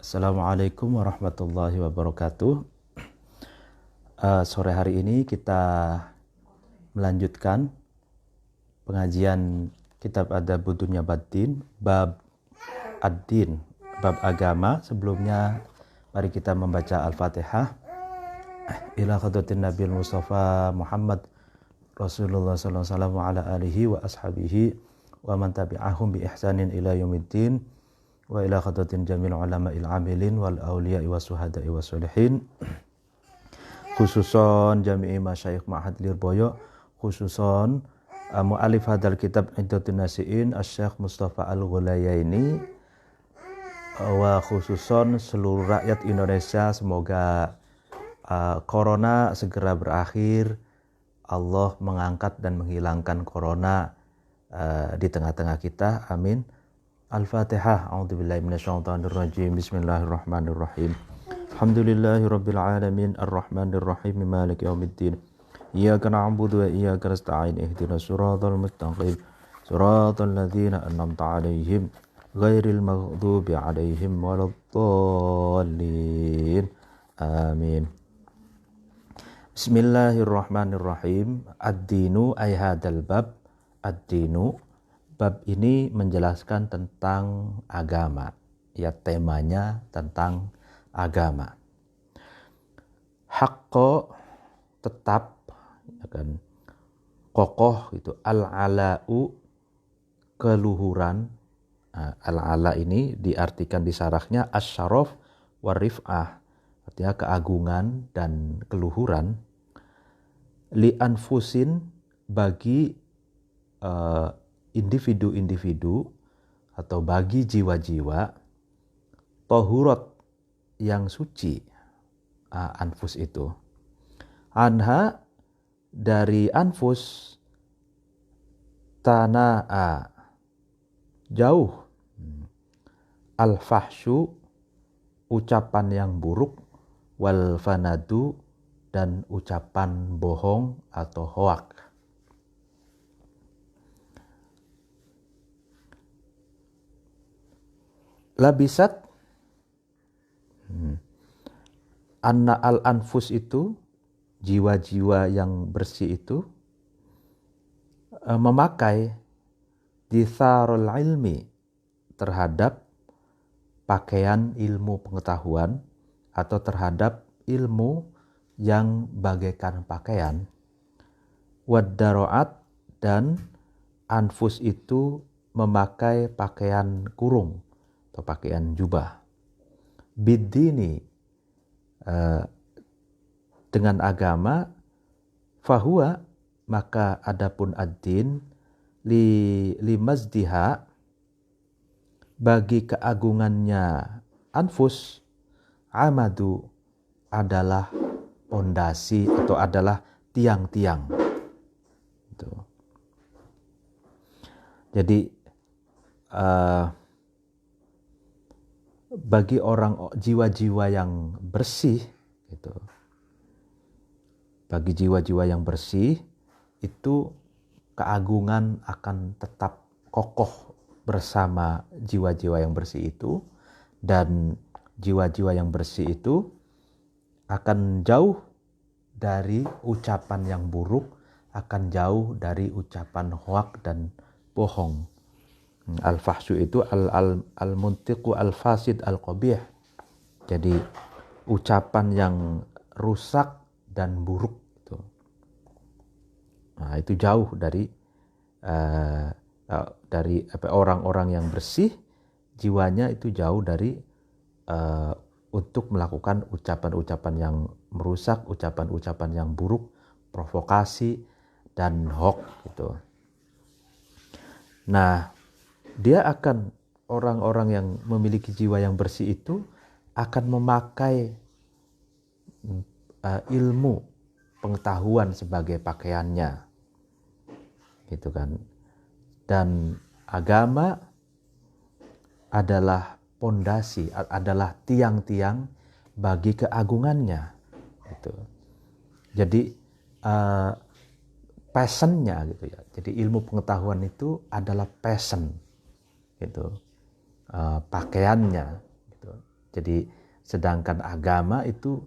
Assalamualaikum warahmatullahi wabarakatuh. Sore hari ini kita melanjutkan pengajian kitab Adabud Dunya Baddin, bab ad-din, bab agama. Sebelumnya mari kita membaca Al-Fatihah. Ila hadratin Nabil Mustafa Muhammad Rasulullah sallallahu alaihi wasallam wa ala alihi wa ashabihi wa man tabi'ahum bi ihsanin ila yaumiddin. Wa ila khadratin jamil ulama'il amilin wal awliya'i was suhada'i was solihin, khususon jami'i masyayikh ma'had Lirboyo, khususon mu'alif hadal kitab Iddatun Nasi'in Asy-Syaikh Mustafa Al-Ghulayaini, wa khususon seluruh rakyat Indonesia. Semoga corona segera berakhir, Allah mengangkat dan menghilangkan corona di tengah-tengah kita, amin. Al-Fatihah. A'udzubillahi minasyaitonirrajim. Bismillahirrahmanirrahim. Alhamdulillahirabbil alamin arrahmanirrahim maliki yaumiddin. Iyyaka na'budu wa iyyaka nasta'in. Ihdinas siratal mustaqim. Siratal ladzina an'amta 'alaihim ghairil maghdubi 'alaihim waladdallin. Amin. Bismillahirrahmanirrahim. Ad-dinu ay hadzal bab. Ad-dinu, bab ini menjelaskan tentang agama, ya, temanya tentang agama. Haqqo, tetap, ya kan, kokoh gitu. Al-ala'u, keluhuran. Al-ala ini diartikan di syarahnya asy-syaraf warif'ah, artinya keagungan dan keluhuran. Li anfusin, bagi individu-individu atau bagi jiwa-jiwa, tohurat, yang suci, anfus itu. Anha, dari anfus, tana'a, jauh, al-fahsyu, ucapan yang buruk, wal fanadu, dan ucapan bohong atau hoak. Labisat, anna al-anfus itu, jiwa-jiwa yang bersih itu, memakai ditharul ilmi, terhadap pakaian ilmu pengetahuan atau terhadap ilmu yang bagaikan pakaian. Waddaro'at, dan anfus itu memakai pakaian kurung atau pakaian jubah. Biddini, dengan agama. Fahuwa, maka adapun ad-din, li mazdiha, bagi keagungannya anfus, amadu, adalah pondasi atau adalah tiang-tiang. Jadi bagi orang jiwa-jiwa yang bersih gitu, bagi jiwa-jiwa yang bersih itu keagungan akan tetap kokoh bersama jiwa-jiwa yang bersih itu, dan jiwa-jiwa yang bersih itu akan jauh dari ucapan yang buruk, akan jauh dari ucapan hoak dan bohong. Al-fahsyu itu al-muntiqu al-fasid al-qabih. Jadi ucapan yang rusak dan buruk itu. Nah, itu jauh dari orang-orang yang bersih, jiwanya itu jauh dari untuk melakukan ucapan-ucapan yang merusak, ucapan-ucapan yang buruk, provokasi dan hoak gitu. Nah, dia akan, orang-orang yang memiliki jiwa yang bersih itu akan memakai ilmu pengetahuan sebagai pakaiannya, gitu kan. Dan agama adalah pondasi, adalah tiang-tiang bagi keagungannya, gitu. Jadi passionnya gitu ya. Jadi ilmu pengetahuan itu adalah passion gitu, pakaiannya gitu. Jadi sedangkan agama itu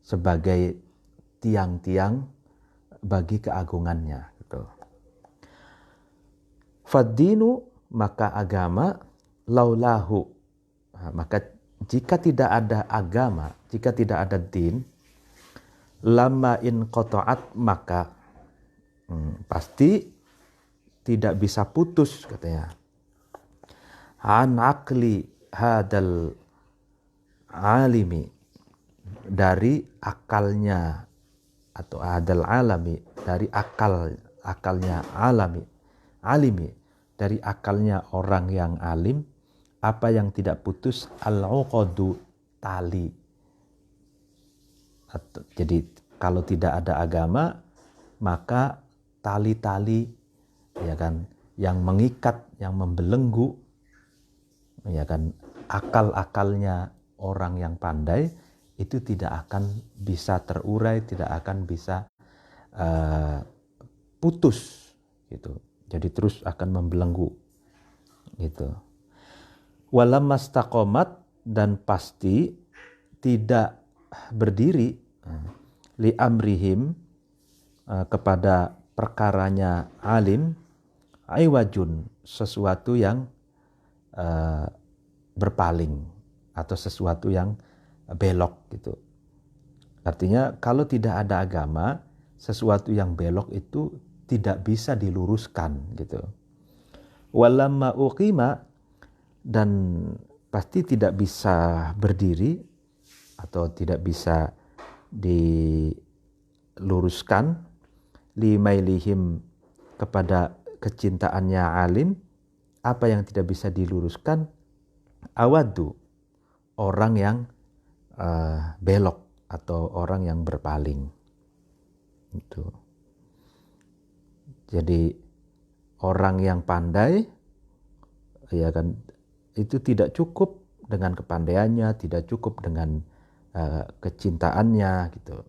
sebagai tiang-tiang bagi keagungannya gitu. Faddinu, maka agama, laulahu, maka jika tidak ada agama, jika tidak ada din, lama in qata'at, maka pasti tidak bisa putus katanya. An aqli hadal alimi, dari akalnya atau hadal alami, dari akalnya alimi, dari akalnya orang yang alim, apa yang tidak putus, al-uqadu, tali. Jadi kalau tidak ada agama, maka tali-tali, ya kan, yang mengikat, yang membelenggu, ya kan, akal-akalnya orang yang pandai itu tidak akan bisa terurai, tidak akan bisa putus gitu. Jadi terus akan membelenggu gitu. Walamastaqomat, dan pasti tidak berdiri li amrihim, kepada perkaranya alim, aiwajun, sesuatu yang berpaling atau sesuatu yang belok gitu. Artinya kalau tidak ada agama, sesuatu yang belok itu tidak bisa diluruskan gitu. Walamma uqima, dan pasti tidak bisa berdiri atau tidak bisa diluruskan, limailihim, kepada kecintaannya alim, apa yang tidak bisa diluruskan, awadu, orang yang belok atau orang yang berpaling itu. Jadi orang yang pandai, ya kan, itu tidak cukup dengan kepandaiannya, tidak cukup dengan kecintaannya gitu,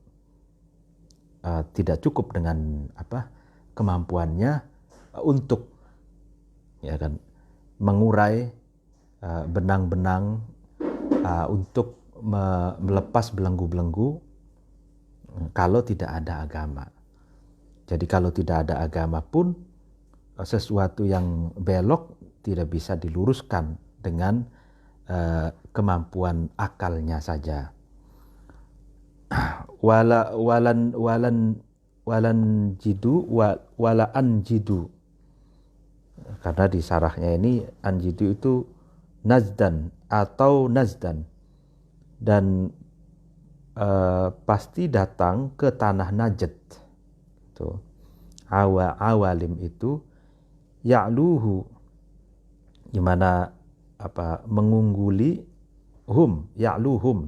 tidak cukup dengan kemampuannya untuk, ya kan, mengurai benang-benang, untuk melepas belenggu-belenggu kalau tidak ada agama. Jadi kalau tidak ada agama pun, sesuatu yang belok tidak bisa diluruskan dengan kemampuan akalnya saja. Walan jidu wala anjidu, karena di sarahnya ini anjidu itu nazdan atau nazdan, dan pasti datang ke tanah Najd itu. Awalim itu ya'luhu, dimana mengungguli hum, ya'luhum,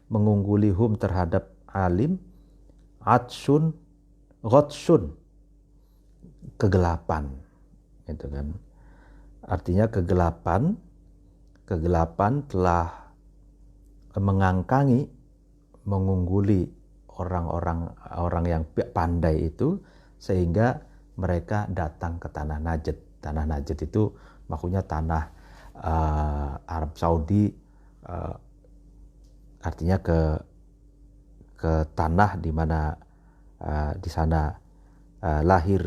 mengungguli hum terhadap alim, atsun ghotsun, kegelapan itu kan. Artinya kegelapan telah mengangkangi, mengungguli orang yang pandai itu, sehingga mereka datang ke tanah Najd. Tanah Najd itu maksudnya tanah Arab Saudi, artinya ke tanah di mana di sana lahir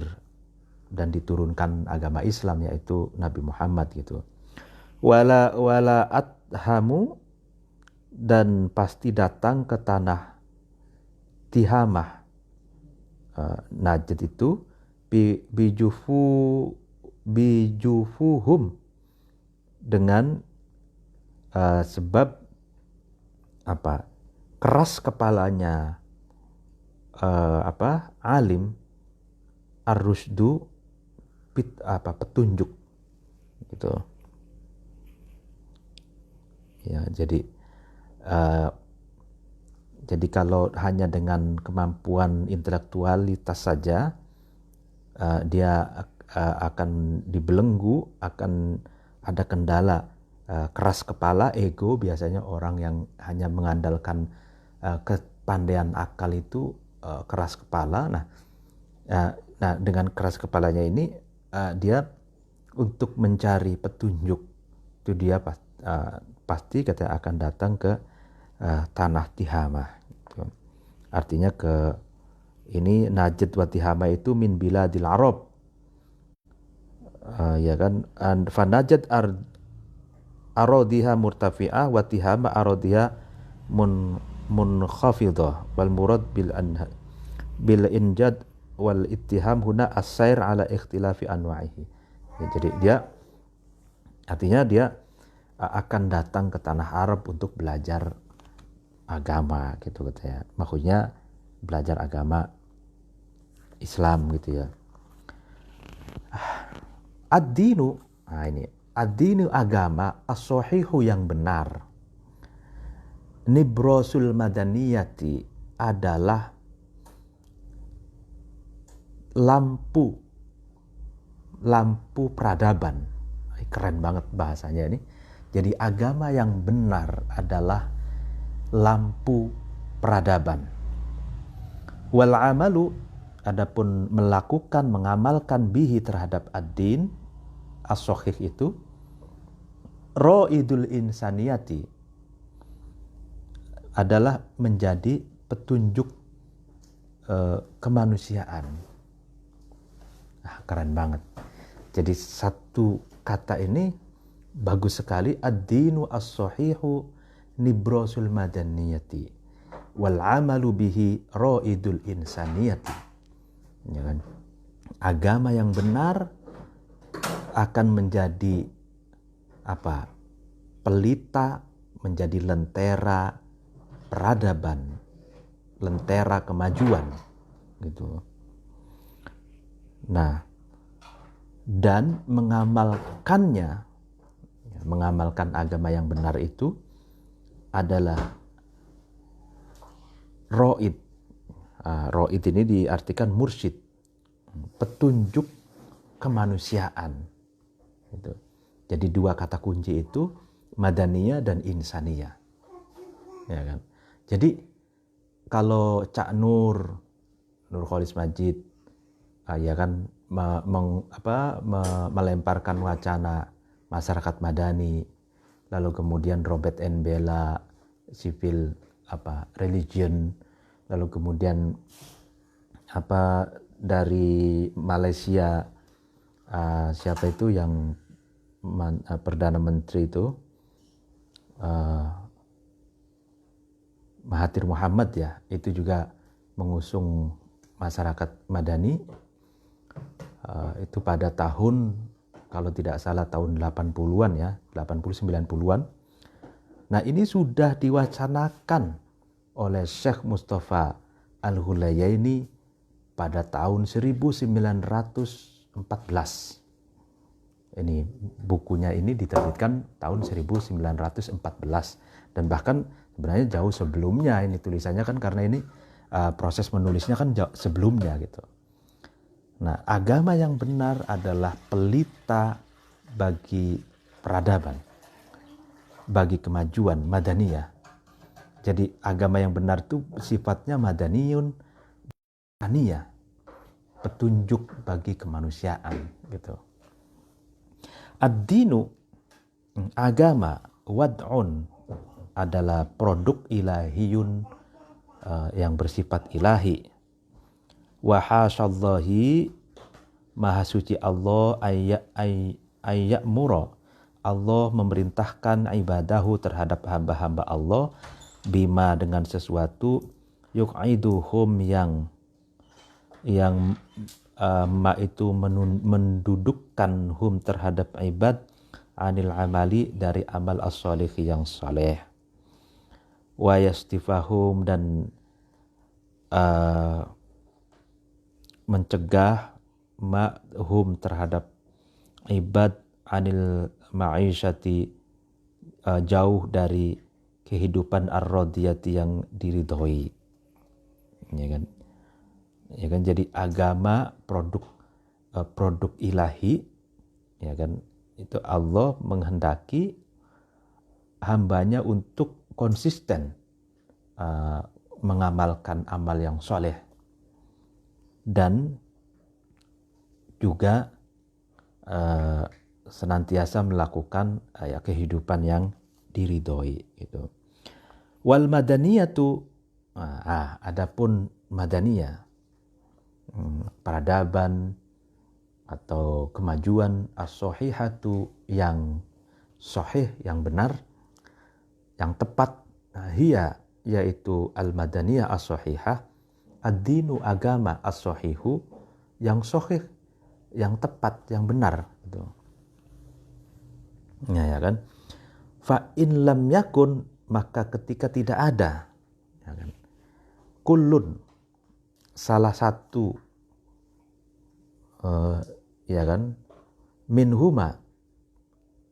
dan diturunkan agama Islam, yaitu Nabi Muhammad gitu. Wala athamu, dan pasti datang ke tanah Tihamah. Najd itu bijufuhum, dengan sebab keras kepalanya alim, ar-rusdu, petunjuk gitu ya. Jadi kalau hanya dengan kemampuan intelektualitas saja, dia akan dibelenggu, akan ada kendala keras kepala, ego. Biasanya orang yang hanya mengandalkan kepandaian akal itu keras kepala. Nah, dengan keras kepalanya ini, dia untuk mencari petunjuk itu dia pasti kita akan datang ke tanah Tihamah. Artinya ke ini Najd wa Tihamah itu min biladil Arab. Ya kan, fa Najd aradiha murtafi'ah wa Tihamah aradiha munkhafidah wal murad bil injad wal ittiham huna as-sair ala ikhtilafi anwa'ihi. Ya, jadi dia artinya dia akan datang ke tanah Arab untuk belajar agama gitu ya. Maksudnya belajar agama Islam gitu ya. Ad-dinu, nah ini ad-dinu agama as-sahihu yang benar. Nibrosul madaniyati adalah lampu peradaban. Keren banget bahasanya ini. Jadi agama yang benar adalah lampu peradaban. Wal amalu, adapun melakukan, mengamalkan bihi terhadap ad-din as-sahih itu, raidul insaniyati, adalah menjadi petunjuk kemanusiaan. Nah, keren banget. Jadi satu kata ini bagus sekali. Ad-dinu as-sahihu nibrosul madaniyati wal amalu bihi raidul insaniyati. Ya kan? Agama yang benar akan menjadi apa? Pelita, menjadi lentera peradaban, lentera kemajuan gitu. Nah, dan mengamalkannya, mengamalkan agama yang benar itu adalah roid. Roid ini diartikan mursyid, petunjuk kemanusiaan. Gitu. Jadi dua kata kunci itu madaniyah dan insaniyah. Ya kan? Jadi kalau Cak Nurcholish Madjid, ya kan melemparkan wacana masyarakat madani, lalu kemudian Robert N. Bella civil religion, lalu kemudian dari Malaysia siapa itu yang Perdana Menteri itu Mahathir Muhammad ya, itu juga mengusung masyarakat madani. Itu pada tahun, kalau tidak salah tahun 80-an ya, 80-90-an. Nah, ini sudah diwacanakan oleh Syekh Mustafa Al-Hulayaini pada tahun 1914. Ini bukunya ini diterbitkan tahun 1914 dan bahkan sebenarnya jauh sebelumnya ini tulisannya kan, karena ini proses menulisnya kan jauh sebelumnya gitu. Nah, agama yang benar adalah pelita bagi peradaban, bagi kemajuan madaniyah. Jadi agama yang benar itu sifatnya madaniyun, aniyah, petunjuk bagi kemanusiaan gitu. Ad-dinu, agama, wad'un, adalah produk ilahiyun, yang bersifat ilahi. Wa hasyallahi, maha suci Allah, ayya'mura, Allah memerintahkan ibadahu terhadap hamba-hamba Allah, bima, dengan sesuatu, yuq'iduhum, yang ma itu mendudukkan hum terhadap ibad, anil amali, dari amal as-salih yang saleh, wa yastifahum, dan mencegah hum terhadap ibad, anil ma'isyati, jauh dari kehidupan ar-radiyati yang diridhoi. Ya kan, jadi agama produk ilahi, ya kan, itu Allah menghendaki hambanya untuk konsisten mengamalkan amal yang soleh dan juga senantiasa melakukan kehidupan yang diridhoi gitu. Wal madaniyatu, adapun madaniyah, peradaban atau kemajuan as-sahihatu yang sahih, yang benar, yang tepat, hiya, yaitu al-madaniyah as-sahihah, ad-dinu, agama, as-sahihu, yang sahih, yang tepat, yang benar gitu. Ya kan? Fa in lam yakun, maka ketika tidak ada, ya kan? Kullun, salah satu, ya kan, minhuma,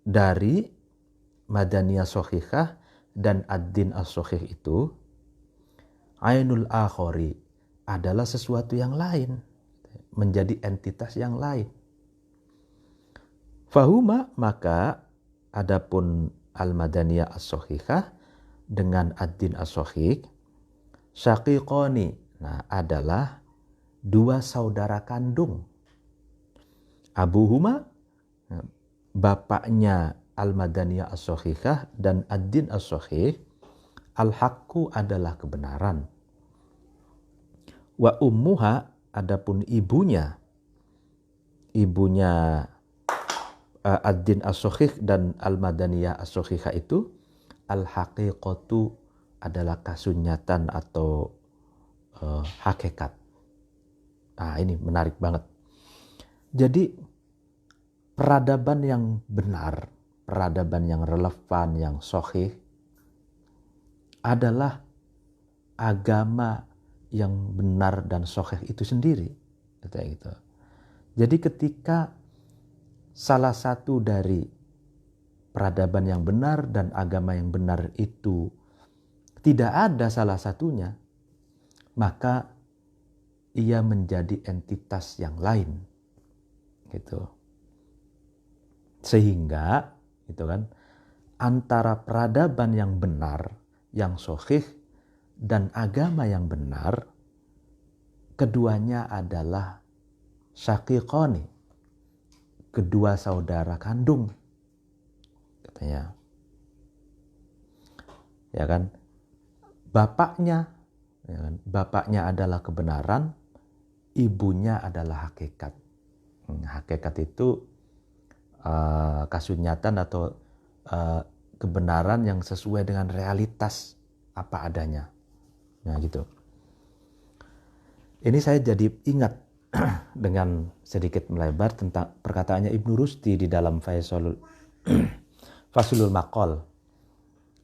dari madaniyah sahihah dan ad-din as-sahih itu, ainul akhari, adalah sesuatu yang lain, menjadi entitas yang lain. Fahuma, maka adapun al-madaniyah as-sahihah dengan ad-din as-sahih, syaqiqani, adalah dua saudara kandung. Abuhuma, bapaknya al-madaniyah as-sahihah dan ad-din as-sahih, al-haqqu, adalah kebenaran. Wa ummuha, adapun ibunya ad-din as-sahih dan al-madaniyah as-sahihah itu, al-haqiqatu, adalah kasunyatan atau hakikat. Ini menarik banget. Jadi peradaban yang benar, peradaban yang relevan, yang sahih, adalah agama yang benar dan sahih itu sendiri. Gitu. Jadi ketika salah satu dari peradaban yang benar dan agama yang benar itu tidak ada salah satunya, maka ia menjadi entitas yang lain. Gitu. Sehingga gitu kan, antara peradaban yang benar, yang sahih, dan agama yang benar, keduanya adalah syaqiqani, kedua saudara kandung, katanya. Ya kan? Bapaknya adalah kebenaran, ibunya adalah hakikat. Hakikat itu kasunyatan atau kebenaran yang sesuai dengan realitas apa adanya. Nah gitu. Ini saya jadi ingat dengan sedikit melebar tentang perkataannya Ibnu Rushdi di dalam Faslul Maqal.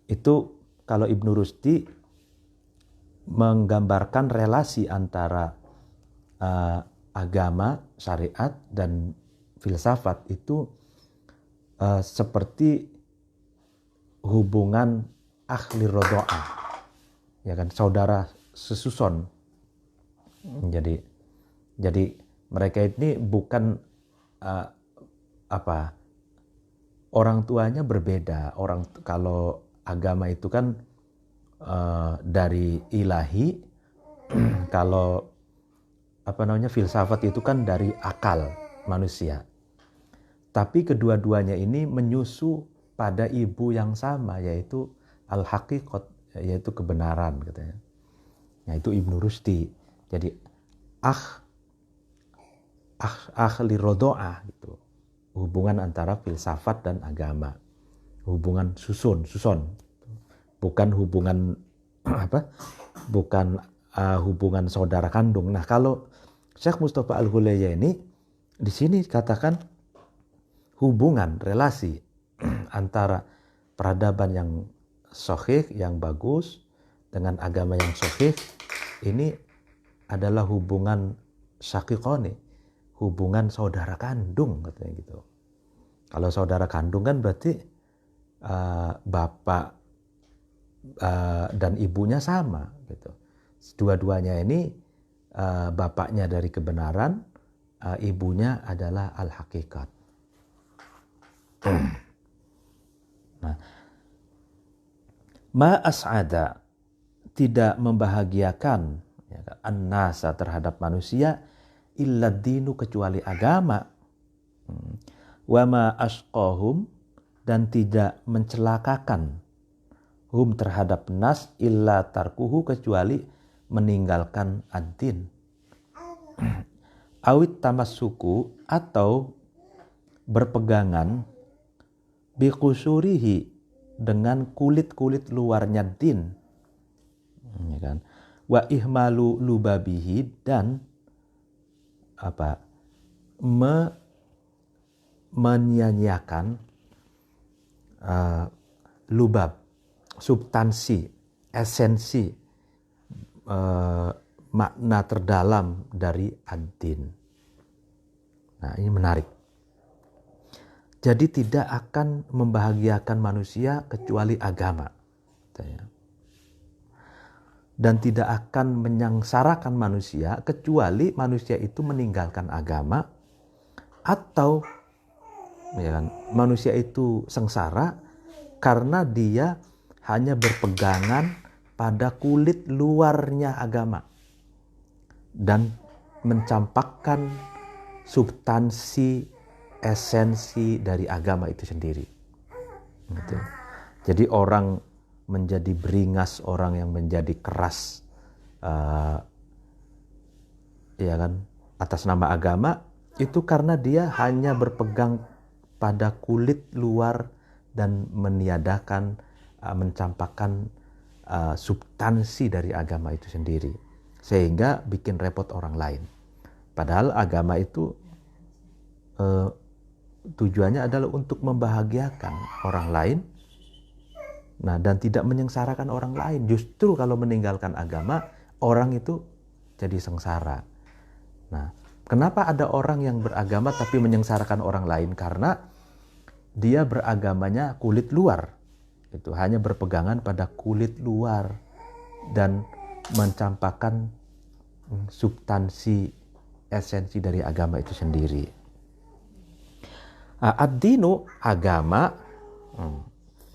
Itu kalau Ibnu Rushdi menggambarkan relasi antara agama, syariat, dan filsafat itu seperti hubungan akhli rodo'ah, ya kan, saudara sesuson. Jadi mereka ini bukan orang tuanya berbeda. Kalau agama itu kan dari ilahi, kalau filsafat itu kan dari akal manusia. Tapi kedua-duanya ini menyusu pada ibu yang sama, yaitu al-haqiqat, yaitu kebenaran katanya. Yaitu Ibnu Rushdi. Jadi akhli rodo'ah gitu. Hubungan antara filsafat dan agama. Hubungan susun. Bukan hubungan hubungan saudara kandung. Nah, kalau Syekh Mustafa Al-Ghulayyah ini di sini katakan hubungan, relasi antara peradaban yang sahih, yang bagus, dengan agama yang sahih, ini adalah hubungan syaqiqani, hubungan saudara kandung katanya gitu. Kalau saudara kandung kan berarti bapak dan ibunya sama gitu. Dua-duanya ini bapaknya dari kebenaran, ibunya adalah al-haqiqat. Nah, ma as'ada, tidak membahagiakan an-nasa, terhadap manusia, illa dinu, kecuali agama. Wa ma asqahum, dan tidak mencelakakan hum terhadap nas illa tarkuhu kecuali meninggalkan ad-din. Awit tamassuku atau berpegangan biqusurihi dengan kulit-kulit luarnya din, ya kan? Wa ihmalu lubabihi dan menyanyiakan lubab, substansi, esensi, makna terdalam dari ad-din. Nah, ini menarik. Jadi tidak akan membahagiakan manusia kecuali agama. Dan tidak akan menyengsarakan manusia kecuali manusia itu meninggalkan agama, atau ya kan, manusia itu sengsara karena dia hanya berpegangan pada kulit luarnya agama dan mencampakkan substansi, esensi dari agama itu sendiri. Gitu. Jadi orang menjadi beringas, orang yang menjadi keras, ya kan, atas nama agama itu karena dia hanya berpegang pada kulit luar dan meniadakan, mencampakkan substansi dari agama itu sendiri, sehingga bikin repot orang lain. Padahal agama itu tujuannya adalah untuk membahagiakan orang lain, nah, dan tidak menyengsarakan orang lain. Justru kalau meninggalkan agama, orang itu jadi sengsara. Nah, kenapa ada orang yang beragama tapi menyengsarakan orang lain? Karena dia beragamanya kulit luar. Itu hanya berpegangan pada kulit luar dan mencampakkan substansi, esensi dari agama itu sendiri. Ad-dinu, agama,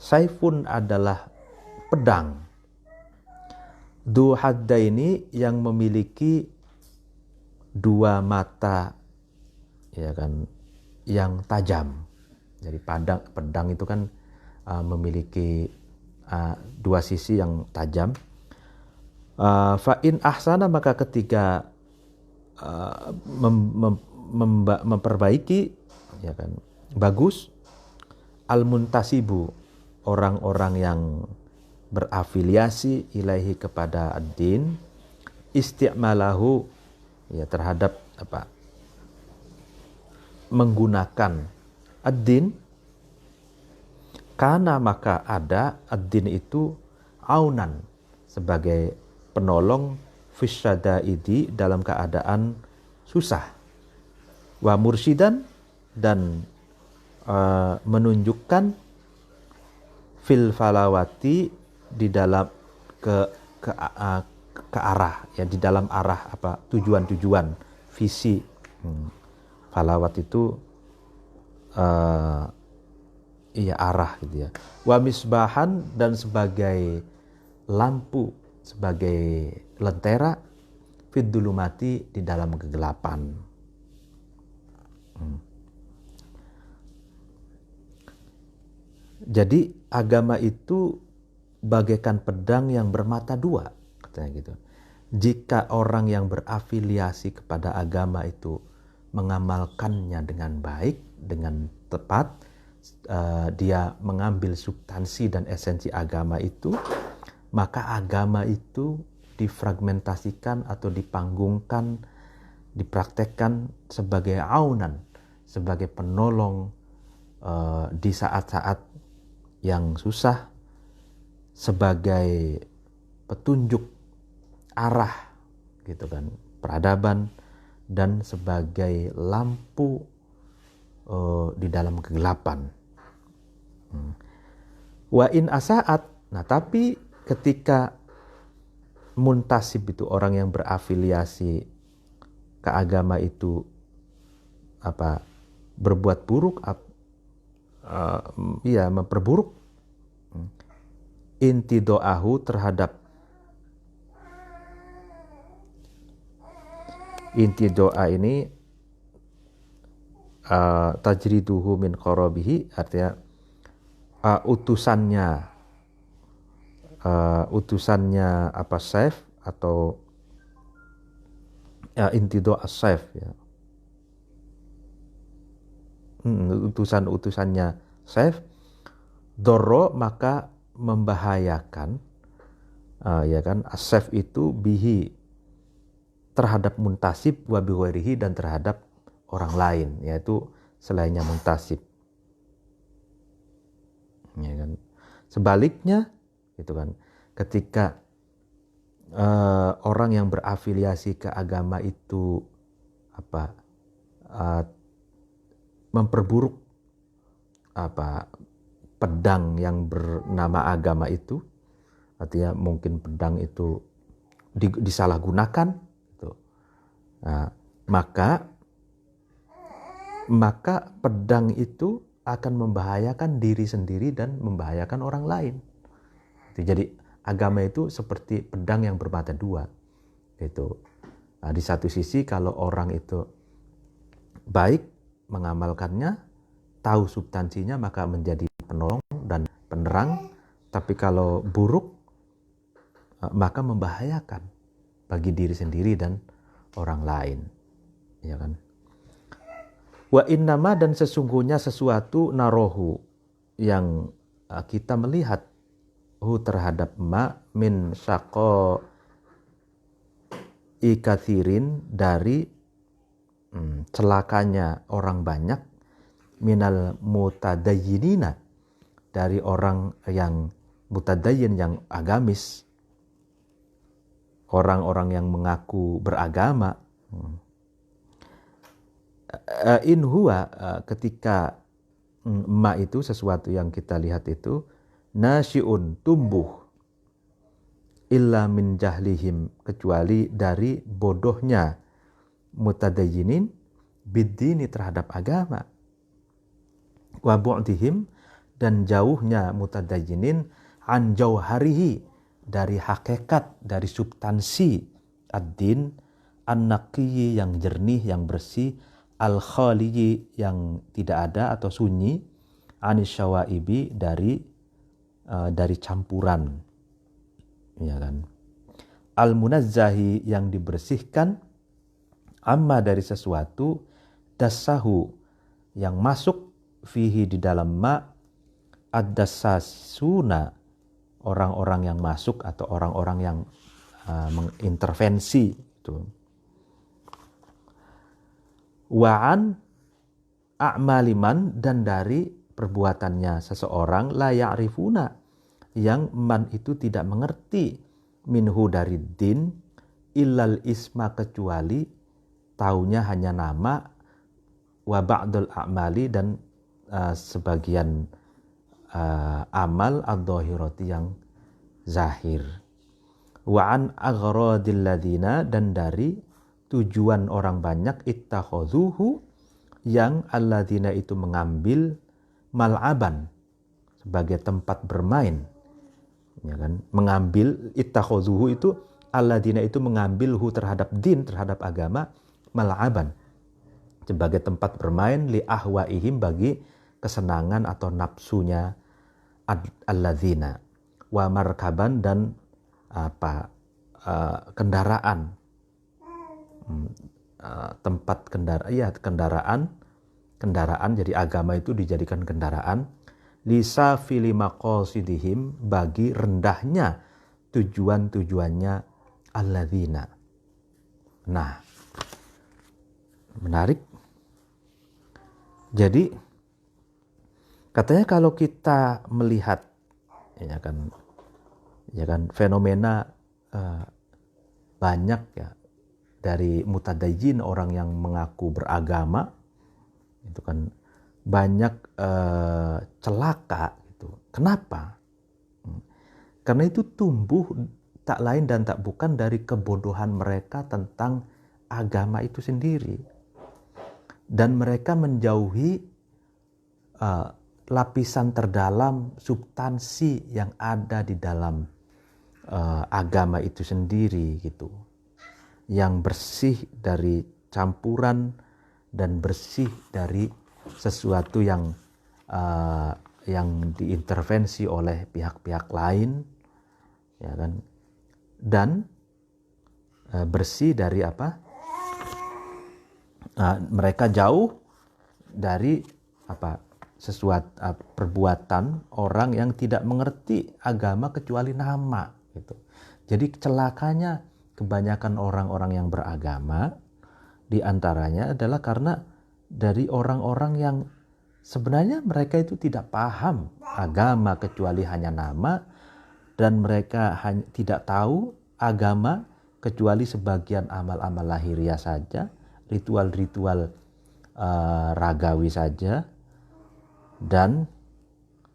saifun adalah pedang. Du haddaini, yang memiliki dua mata, ya kan, yang tajam. Jadi pedang itu kan memiliki dua sisi yang tajam. Fa in ahsana, maka ketika memperbaiki, ya kan, bagus. Al-muntasibu, orang-orang yang berafiliasi ilaihi kepada ad-din, isti'malahu, ya, terhadap menggunakan ad-din, karena maka ada ad-din itu aunan, sebagai penolong fisyadaidi, dalam keadaan susah, wa mursyidan, dan menunjukkan fil falawati, di dalam ke arah, ya, di dalam arah tujuan-tujuan, visi. Falawat itu arah gitu ya. Wa misbahan, dan sebagai lampu, sebagai lentera, fid dulumati, di dalam kegelapan. Jadi agama itu bagaikan pedang yang bermata dua, katanya gitu. Jika orang yang berafiliasi kepada agama itu mengamalkannya dengan baik, dengan tepat, dia mengambil substansi dan esensi agama itu, maka agama itu difragmentasikan atau dipanggungkan, dipraktekkan sebagai aunan, sebagai penolong di saat-saat yang susah, sebagai petunjuk arah, gitu kan, peradaban, dan sebagai lampu di dalam kegelapan. Wa in asaat, nah tapi ketika muntasib itu, orang yang berafiliasi ke agama itu berbuat buruk, memperburuk, inti doahu, terhadap inti doa ini, tajriduhu min qarabihi, artinya utusannya utusannya apa Saif atau ya, intido as-Saif ya. Utusan-utusannya Saif doro maka membahayakan ya kan as-Saif itu bihi terhadap muntasib wa bi ghairihi dan terhadap orang lain yaitu selainnya muntasib ya kan. Sebaliknya gitu kan ketika orang yang berafiliasi ke agama itu apa memperburuk apa pedang yang bernama agama itu, artinya mungkin pedang itu disalahgunakan gitu. Nah, maka pedang itu akan membahayakan diri sendiri dan membahayakan orang lain. Jadi agama itu seperti pedang yang bermata dua gitu. Nah, di satu sisi kalau orang itu baik mengamalkannya, tahu substansinya maka menjadi penolong dan penerang, tapi kalau buruk maka membahayakan bagi diri sendiri dan orang lain, ya kan? Wa innama dan sesungguhnya sesuatu narohu yang kita melihat terhadap ma min syaqo ikathirin dari celakanya orang banyak minal mutadayyinina dari orang yang mutadayyin yang agamis, orang-orang yang mengaku beragama. In huwa ketika ma itu sesuatu yang kita lihat itu nasyiun tumbuh illa min jahlihim kecuali dari bodohnya mutadayyinin biddini terhadap agama wa bu'dihim dan jauhnya mutadayyinin an jauharihi dari hakikat dari substansi ad-din an-naqiyyi yang jernih yang bersih al-khaliyyi yang tidak ada atau sunyi anisyawaibi dari campuran ya kan al-munazzahi yang dibersihkan amma dari sesuatu dasahu yang masuk fihi di dalam ma ad-dasasuna orang-orang yang masuk atau orang-orang yang mengintervensi itu wa'an a'maliman dan dari perbuatannya seseorang la ya'rifuna yang man itu tidak mengerti minhu dari din illal isma kecuali taunya hanya nama wa ba'dul a'mali dan sebagian amal ad-dhahirati yang zahir wa an aghradil ladina dan dari tujuan orang banyak ittakhadhuhu yang alladzina itu mengambil mal'aban sebagai tempat bermain ya kan mengambil ittakhadhuhu itu alladzina itu mengambil hu terhadap din terhadap agama mal'aban sebagai tempat bermain li ahwaihim bagi kesenangan atau nafsunya alladzina wa markaban dan kendaraan tempat kendaraan jadi agama itu dijadikan kendaraan lisa fili maqasidihim bagi rendahnya tujuannya alladzina. Nah, menarik. Jadi katanya kalau kita melihat ya kan fenomena banyak ya dari mutadayyin orang yang mengaku beragama itu kan banyak celaka gitu. Kenapa? Karena itu tumbuh tak lain dan tak bukan dari kebodohan mereka tentang agama itu sendiri. Dan mereka menjauhi lapisan terdalam substansi yang ada di dalam agama itu sendiri gitu. Yang bersih dari campuran dan bersih dari sesuatu yang diintervensi oleh pihak-pihak lain ya kan, dan bersih dari apa? Mereka jauh dari apa? Sesuatu perbuatan orang yang tidak mengerti agama kecuali nama gitu. Jadi celakanya kebanyakan orang-orang yang beragama di antaranya adalah karena dari orang-orang yang sebenarnya mereka itu tidak paham agama kecuali hanya nama, dan mereka tidak tahu agama kecuali sebagian amal-amal lahiriah saja, ritual-ritual ragawi saja, dan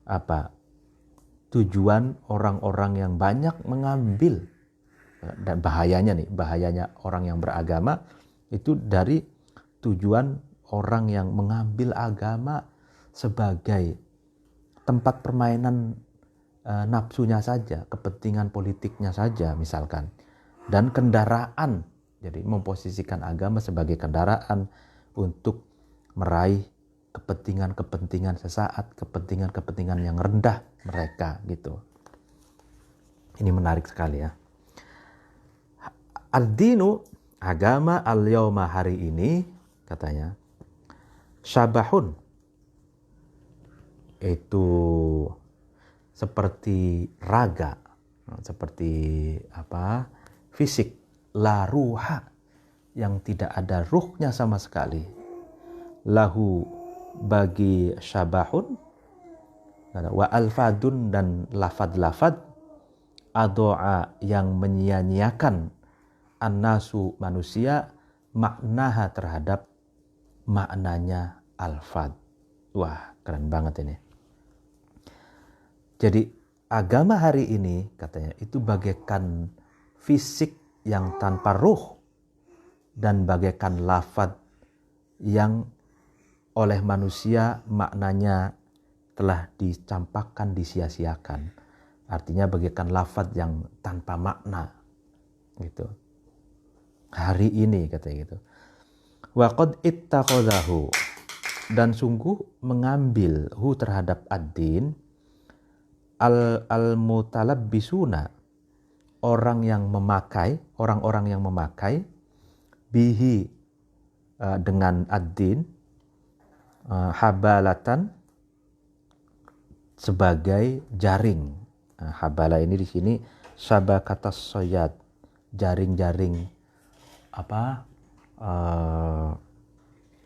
apa tujuan orang-orang yang banyak mengambil, dan bahayanya orang yang beragama itu dari tujuan orang yang mengambil agama sebagai tempat permainan nafsunya saja, kepentingan politiknya saja misalkan, dan kendaraan. Jadi memposisikan agama sebagai kendaraan untuk meraih kepentingan-kepentingan sesaat, kepentingan-kepentingan yang rendah mereka gitu. Ini menarik sekali ya. Ad-dinu, agama, al-yawma, hari ini, katanya, syabahun, itu seperti raga, seperti apa? Fisik, la ruha, yang tidak ada ruhnya sama sekali. Lahu, bagi syabahun, wa alfadun, dan lafad-lafad, ado'a, yang menyia-nyiakan an-nasu, manusia, maknaha, terhadap maknanya alfad. Wah, keren banget ini. Jadi agama hari ini katanya itu bagaikan fisik yang tanpa ruh, dan bagaikan lafad yang oleh manusia maknanya telah dicampakkan, disia-siakan. Artinya bagaikan lafad yang tanpa makna gitu. Hari ini katanya gitu. Wa qad ittaqadahu, dan sungguh mengambil hu terhadap ad-din al-mutalabbisuna, orang-orang yang memakai bihi, dengan ad-din, habalatan, sebagai jaring. Habala ini di sini sabakatas soyad, jaring-jaring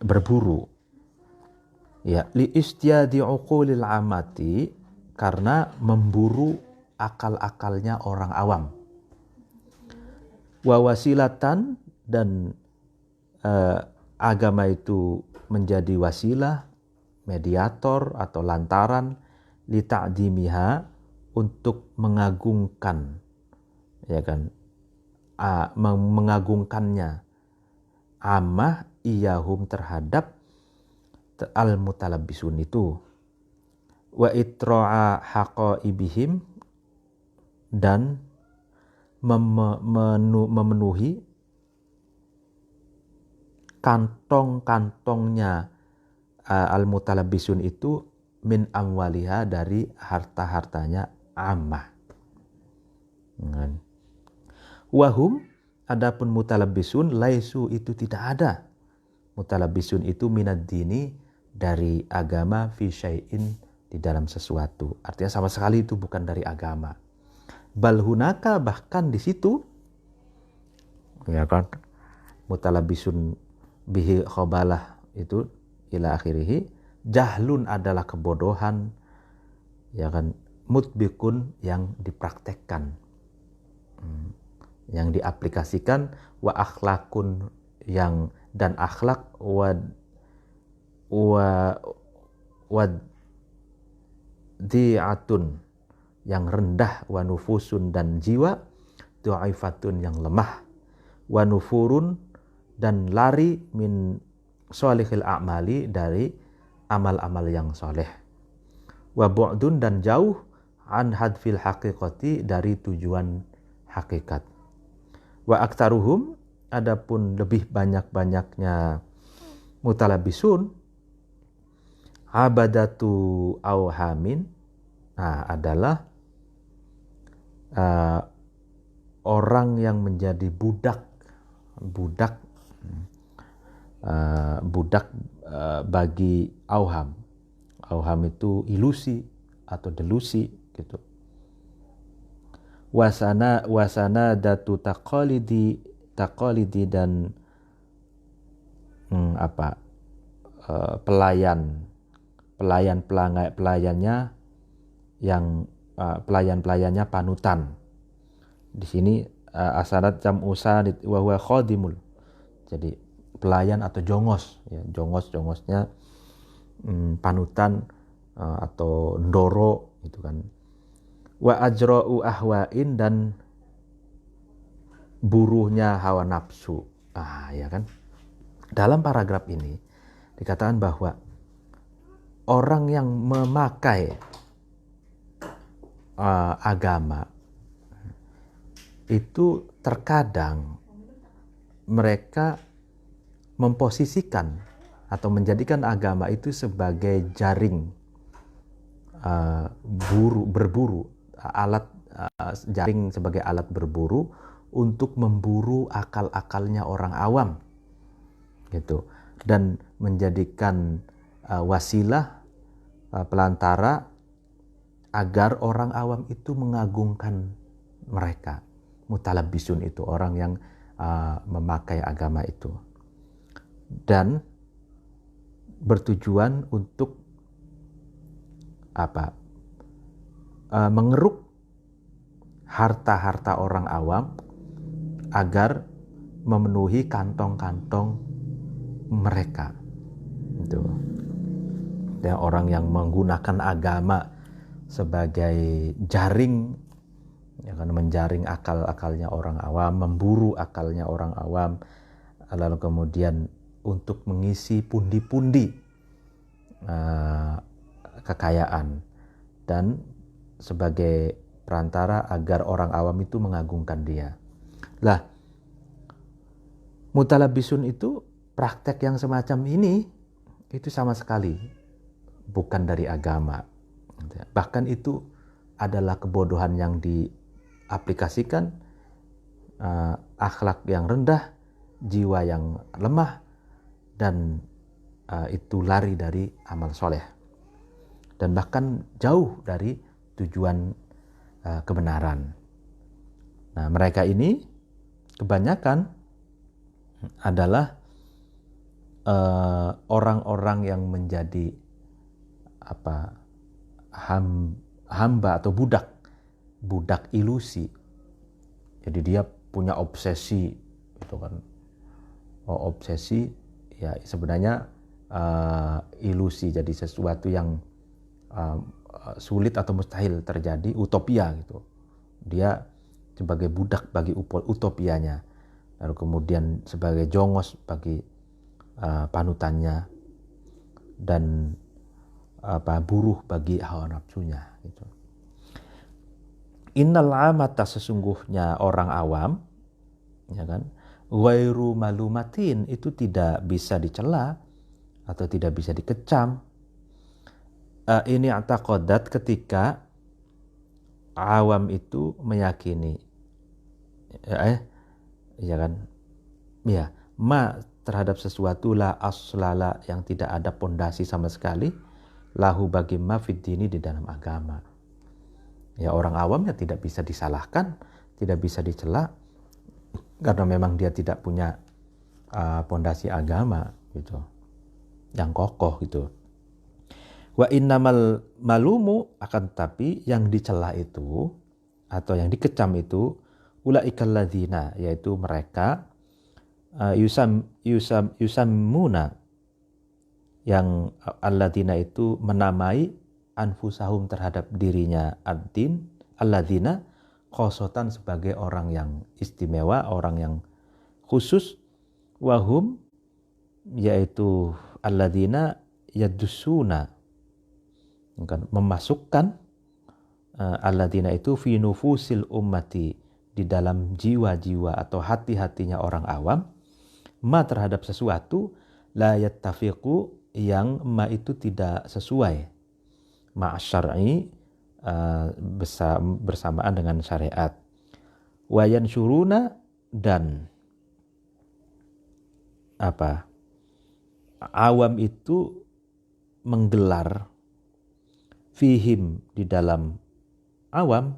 berburu. Ya, li istiadi uqulil amati, karena memburu akal-akalnya orang awam. Wa wasilatan, dan agama itu menjadi wasilah, mediator atau lantaran, li ta'dimiha, untuk mengagungkan, ya kan, mengagungkannya, amah iyahum, terhadap al-mutalabbisun itu, wa itra'a haqaibihim, dan memenuhi kantong-kantongnya al-mutalabbisun itu, min amwaliha, dari harta-hartanya ammah. Wahum, adapun mutalabbisun, laisu, itu tidak ada. Mutalabbisun itu minad dini, dari agama, fi syai'in, di dalam sesuatu. Artinya sama sekali itu bukan dari agama. Bal hunaka, bahkan di situ, ya kan, mutalabbisun bihi khobalah itu ila akhirihi, jahlun, adalah kebodohan, ya kan, mutbikun, yang dipraktekkan, yang diaplikasikan, wa akhlakun, yang, dan akhlak, di'atun, yang rendah, wa nufusun, dan jiwa, du'aifatun, yang lemah, wa nufurun, dan lari, min sholihil a'mali, dari amal-amal yang soleh, wa bu'dun, dan jauh, an hadfil haqiqati, dari tujuan hakikat, wa aktaruhum, adapun lebih banyak-banyaknya mutalabbisun, abadatu awhamin, adalah orang yang menjadi budak bagi auham. Auham itu ilusi atau delusi gitu. Wasana datu taqalidi dan pelayannya yang pelayan-pelayannya panutan. Di sini asarat jam usanid wa huwa khadimul. Jadi pelayan atau jongos, ya, jongosnya panutan atau ndoro gitu kan. Wa ajra'u ahwain dan buruhnya hawa nafsu. Ya kan. Dalam paragraf ini dikatakan bahwa orang yang memakai agama itu terkadang mereka memposisikan atau menjadikan agama itu sebagai jaring berburu, alat jaring sebagai alat berburu untuk memburu akal-akalnya orang awam gitu, dan menjadikan wasilah pelantara agar orang awam itu mengagungkan mereka. Mutalabbisun itu orang yang memakai agama itu, dan bertujuan untuk mengeruk harta-harta orang awam agar memenuhi kantong-kantong mereka. Itu ya, orang yang menggunakan agama sebagai jaring, ya kan, menjaring akal-akalnya orang awam, memburu akalnya orang awam, lalu kemudian untuk mengisi pundi-pundi kekayaan dan sebagai perantara agar orang awam itu mengagungkan dia. Lah, mutalabbisun itu praktek yang semacam ini itu sama sekali bukan dari agama. Bahkan itu adalah kebodohan yang diaplikasikan, akhlak yang rendah, jiwa yang lemah, dan itu lari dari amal soleh dan bahkan jauh dari tujuan kebenaran. Nah, mereka ini kebanyakan adalah orang-orang yang menjadi hamba atau budak ilusi. Jadi dia punya obsesi gitu kan. Obsesi ya sebenarnya ilusi, jadi sesuatu yang sulit atau mustahil terjadi, utopia gitu. Dia sebagai budak bagi utopianya, lalu kemudian sebagai jongos bagi panutannya, dan buruh bagi hawa nafsunya gitu. Innal amata, sesungguhnya orang awam, ya kan, ghairu malumatin, itu tidak bisa dicela atau tidak bisa dikecam. Ini i'taqadat, ketika awam itu meyakini ya kan, ya, ma terhadap sesuatu la aslala, yang tidak ada pondasi sama sekali, lahu bagi ma fid dini, di dalam agama. Ya, orang awam ya tidak bisa disalahkan, tidak bisa dicela karena memang dia tidak punya pondasi agama gitu yang kokoh gitu. Wa innamal malumu, akan tapi yang dicela itu atau yang dikecam itu ulaikal ladzina, yaitu mereka yusammuna, yang alladzina itu menamai anfusahum terhadap dirinya ad-din, alladzina khosotan sebagai orang yang istimewa, orang yang khusus, wahum yaitu alladzina yadusuna, kan, memasukkan alladzina itu fi nufusil ummati, di dalam jiwa-jiwa atau hati-hatinya orang awam, ma terhadap sesuatu, la yattafiqu, yang ma itu tidak sesuai, ma syar'i, bersamaan dengan syariat, Wayan suruna dan awam itu menggelar fihim di dalam awam,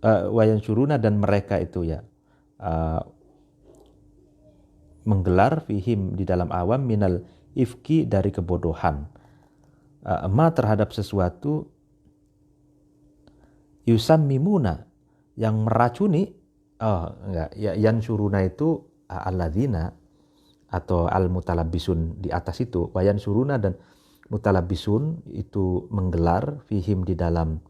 wayan suruna dan mereka itu ya menggelar fihim di dalam awam minal ifki dari kebodohan, ma terhadap sesuatu, yusammimuna yang meracuni, yan suruna itu alladzina atau al-mutalabisun di atas itu, wayan suruna dan mutalabisun itu menggelar fihim di dalam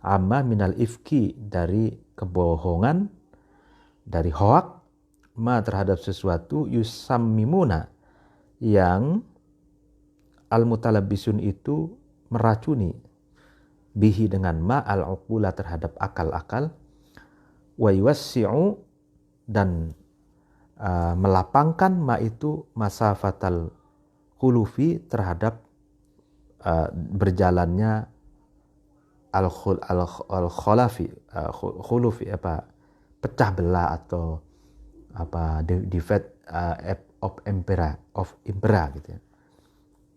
amma minal ifki dari kebohongan, dari hoak, ma terhadap sesuatu, yusammimuna yang al-mutalabisun itu meracuni, bihi dengan ma al-uqula terhadap akal-akal, wa yuwassi'u dan melapangkan ma itu masafatal khulufi terhadap berjalannya al-khulafi, khulufi pecah belah atau divide of impera gitu ya.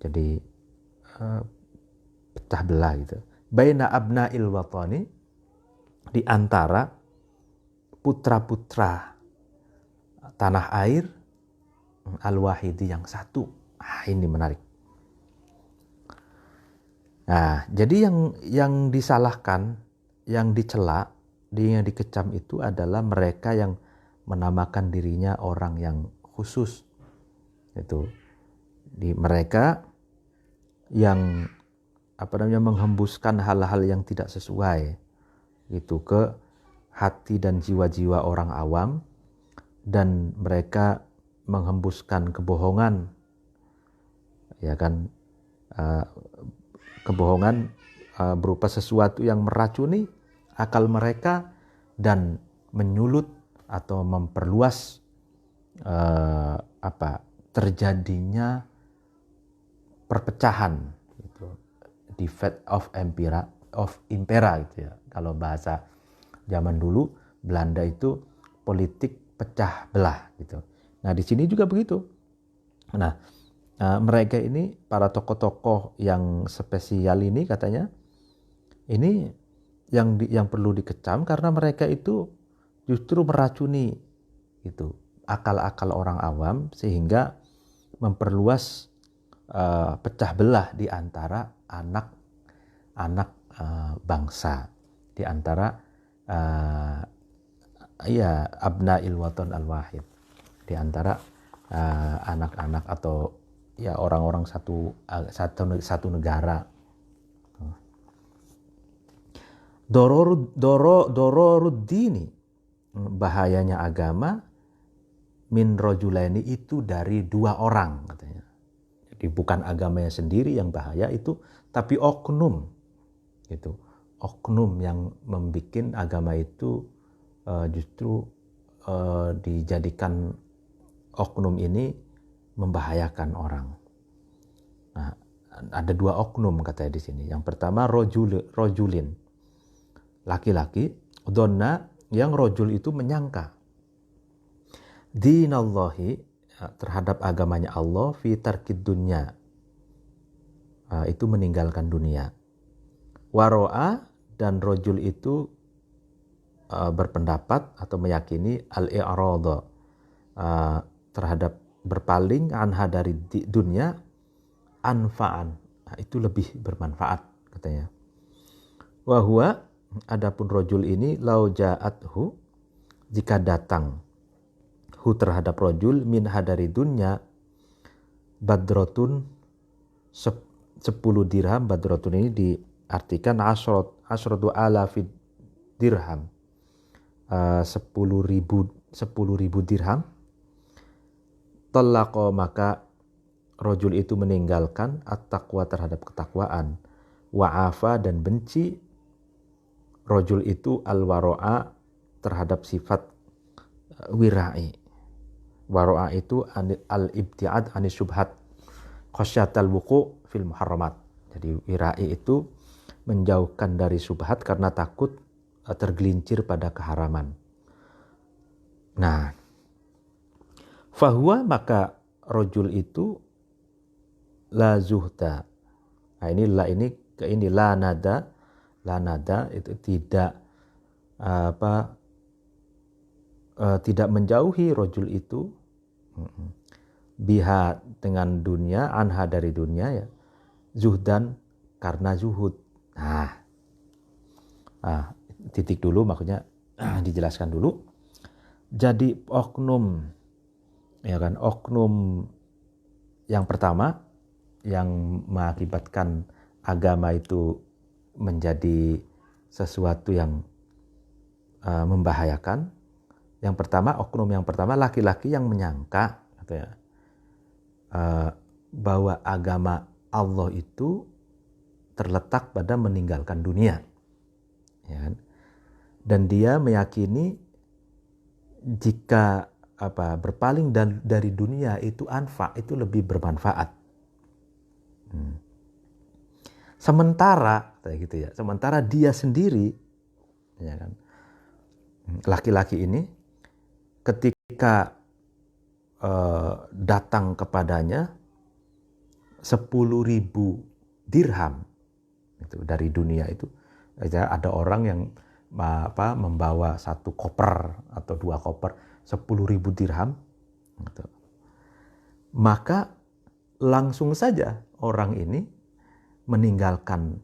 Jadi pecah belah gitu. Baina abna'il watani, di antara putra-putra tanah air al-wahidi yang satu. Ini menarik. Nah, jadi yang disalahkan, yang dicela, yang dikecam itu adalah mereka yang menamakan dirinya orang yang khusus. Itu di mereka yang menghembuskan hal-hal yang tidak sesuai itu ke hati dan jiwa-jiwa orang awam, dan mereka menghembuskan kebohongan, ya kan, kebohongan berupa sesuatu yang meracuni akal mereka dan menyulut atau memperluas terjadinya perpecahan gitu. Divide of impera gitu ya. Kalau bahasa zaman dulu Belanda itu politik pecah belah gitu. Nah, di sini juga begitu. Nah, mereka ini para tokoh-tokoh yang spesial ini katanya ini yang perlu dikecam karena mereka itu justru meracuni itu akal-akal orang awam sehingga memperluas pecah belah di antara anak bangsa, di antara abna'il watan al-wahid, di antara anak-anak atau ya orang-orang satu negara. Dororuddini, bahayanya agama, min rojulaini itu dari dua orang katanya. Jadi bukan agamanya sendiri yang bahaya itu, tapi oknum itu, oknum yang membuat agama itu justru dijadikan oknum ini membahayakan orang. Nah, ada dua oknum katanya di sini. Yang pertama rojulin, laki-laki, donna yang rojul itu menyangka dinallahi terhadap agamanya Allah, fi tarkid dunya, itu meninggalkan dunia. Waro'a, dan rojul itu berpendapat atau meyakini al-i'radha, terhadap berpaling anha dari dunia, anfa'an, itu lebih bermanfaat katanya. Wahua, adapun rojul ini lau ja'athu, jika datang hu terhadap rojul minha dari dunia, badrotun 10 dirham. Badrotun ini diartikan asratu alafid dirham, 10.000 dirham. Talaqa, maka rojul itu meninggalkan at-taqwa terhadap ketakwaan, wa'afa dan benci rojul itu al-waro'a terhadap sifat wira'i. Waro'a itu al-ibti'ad anis syubhat khasyatal wuku' fil muharramat. Jadi wira'i itu menjauhkan dari syubhat karena takut tergelincir pada keharaman. Nah, fahuwa maka rojul itu la zuhda. Nah ini la nada itu tidak tidak menjauhi rojul itu biha dengan dunia, anha dari dunia ya, zuhdan karena zuhud. Nah, titik dulu maksudnya dijelaskan dulu. Jadi oknum ya kan, oknum yang pertama yang mengakibatkan agama itu menjadi sesuatu yang membahayakan. Yang pertama, oknum yang pertama laki-laki yang menyangka gitu ya, bahwa agama Allah itu terletak pada meninggalkan dunia, ya kan? Dan dia meyakini jika berpaling dari dunia itu itu lebih bermanfaat. Sementara kayak gitu ya, sementara dia sendiri, ya kan, laki-laki ini ketika datang kepadanya 10.000 dirham itu dari dunia itu, ada orang yang membawa 1 koper atau 2 koper 10.000 dirham gitu. Maka langsung saja orang ini meninggalkan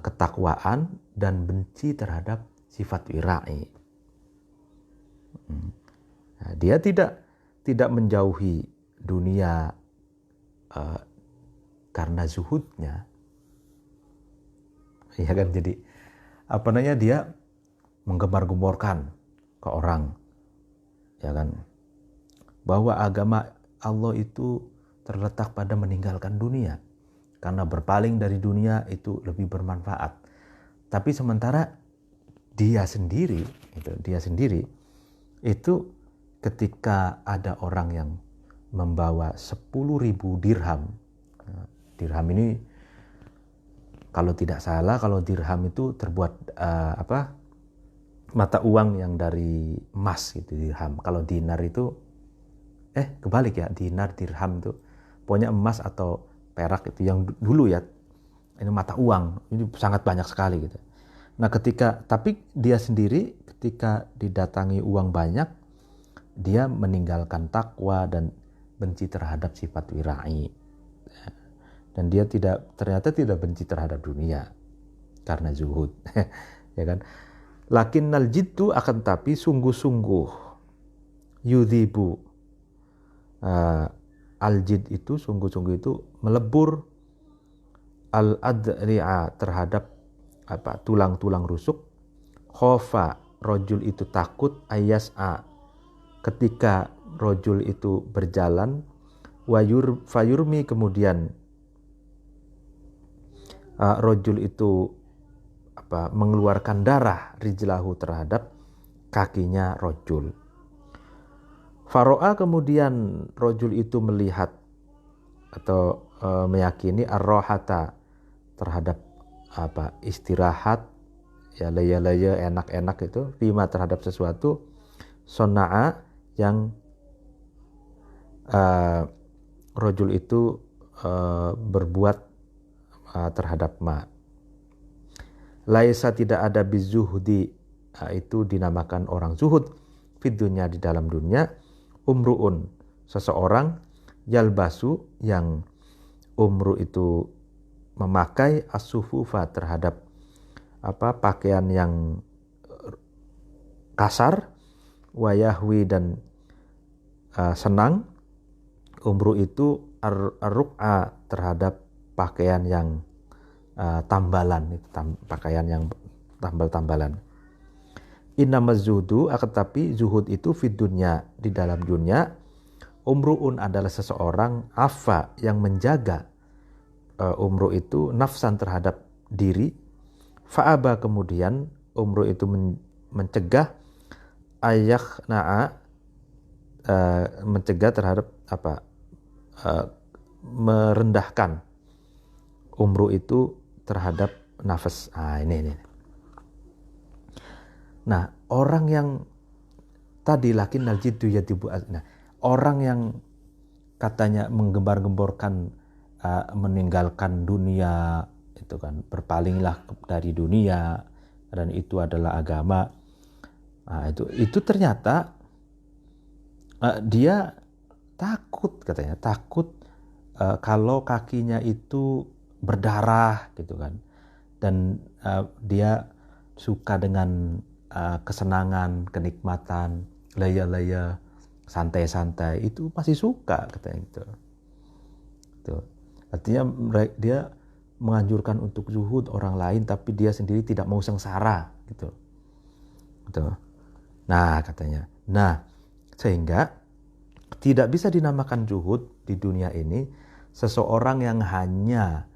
ketakwaan dan benci terhadap sifat wira'i. Nah, dia tidak menjauhi dunia karena zuhudnya, ya kan. Jadi dia menggembar-gemborkan ke orang, ya kan, bahwa agama Allah itu terletak pada meninggalkan dunia, karena berpaling dari dunia itu lebih bermanfaat. Tapi sementara dia sendiri itu ketika ada orang yang membawa 10.000 dirham. Dirham ini kalau tidak salah, kalau dirham itu terbuat mata uang yang dari emas gitu, dirham. Kalau dinar itu kebalik ya, dinar dirham itu pokoknya emas atau perak itu yang dulu ya. Ini mata uang, ini sangat banyak sekali gitu. Nah, tapi dia sendiri ketika didatangi uang banyak, dia meninggalkan takwa dan benci terhadap sifat wira'i. Dan dia ternyata tidak benci terhadap dunia karena zuhud. Ya kan? Lakinnal jiddu, akan tapi sungguh-sungguh, yudhibu, al-jid itu sungguh-sungguh itu melebur al-adri'a terhadap tulang-tulang rusuk. Khofa, rojul itu takut, ayas'a, ketika rojul itu berjalan, fayurmi, kemudian rojul itu mengeluarkan darah, rijlahu, terhadap kakinya rojul. Faro'a, kemudian rojul itu melihat atau meyakini ar-rohata, terhadap istirahat, ya laya-laya, enak-enak itu, bima, terhadap sesuatu, sona'a, yang rojul itu berbuat terhadap ma. Laisa, tidak ada bizuhdi, itu dinamakan orang zuhud, fid dunya, di dalam dunia, umruun, seseorang, yalbasu, yang umru itu memakai, as-sufufa, terhadap pakaian yang kasar, wayahwi, dan senang, umru itu ar-ruk'a, terhadap pakaian yang tambalan, pakaian yang tambal-tambalan. Innamaz zuhdu, akan tapi zuhud itu fid dunya, di dalam dunia, umruun, adalah seseorang, afa, yang menjaga umru itu, nafsan, terhadap diri, fa'aba, kemudian umru itu mencegah, ayakna'a, mencegah terhadap merendahkan umru itu terhadap nafas. Ini. Nah, orang yang tadi lakinnal jiddu yadibu. Nah, orang yang katanya menggembar-gemborkan meninggalkan dunia itu kan, berpalinglah dari dunia dan itu adalah agama. Nah, itu ternyata dia takut, katanya takut kalau kakinya itu berdarah gitu kan, dan dia suka dengan kesenangan, kenikmatan, laya-laya, santai-santai, itu masih suka katanya gitu. Tuh. Artinya dia menganjurkan untuk zuhud orang lain, tapi dia sendiri tidak mau sengsara gitu. Gitu. Nah, katanya. Nah, sehingga tidak bisa dinamakan zuhud di dunia ini seseorang yang hanya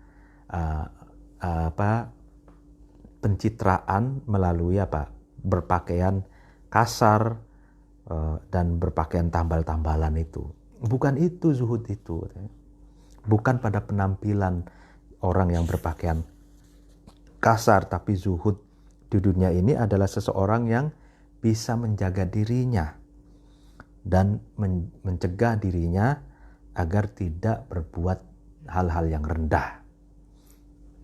pencitraan melalui berpakaian kasar dan berpakaian tambal-tambalan itu. Bukan itu zuhud itu. Bukan pada penampilan orang yang berpakaian kasar, tapi zuhud di dunia ini adalah seseorang yang bisa menjaga dirinya dan mencegah dirinya agar tidak berbuat hal-hal yang rendah.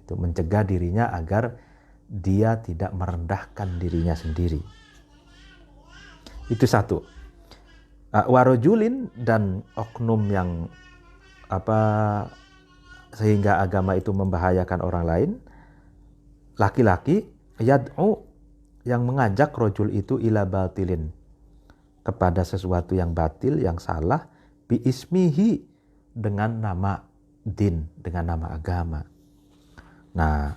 Itu mencegah dirinya agar dia tidak merendahkan dirinya sendiri. Itu satu. Warojulin, dan oknum yang sehingga agama itu membahayakan orang lain. Laki-laki yad'u, yang mengajak rojul itu ila batilin, kepada sesuatu yang batil, yang salah, bi ismihi, dengan nama din, dengan nama agama. Nah,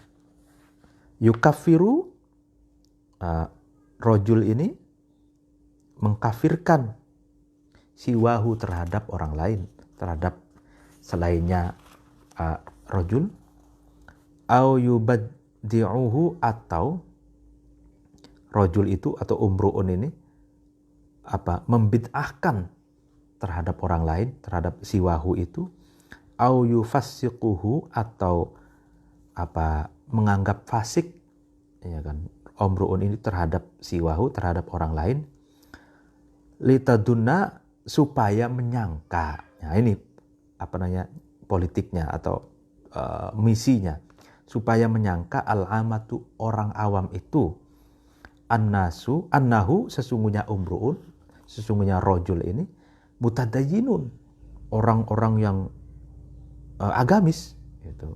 yukafiru, rojul ini mengkafirkan siwahu, terhadap orang lain, terhadap selainnya rojul, au yubaddi'uhu, atau rojul itu atau umru'un ini membid'ahkan terhadap orang lain, terhadap siwahu itu, au yufassiquhu, atau menganggap fasik, ya kan, umru'un ini terhadap siwahu, terhadap orang lain, litadunna, supaya menyangka. Nah, ini politiknya atau misinya, supaya menyangka al-amatu, orang awam itu, annahu, sesungguhnya umru'un, sesungguhnya rojul ini, mutadayyinun, orang-orang yang agamis gitu.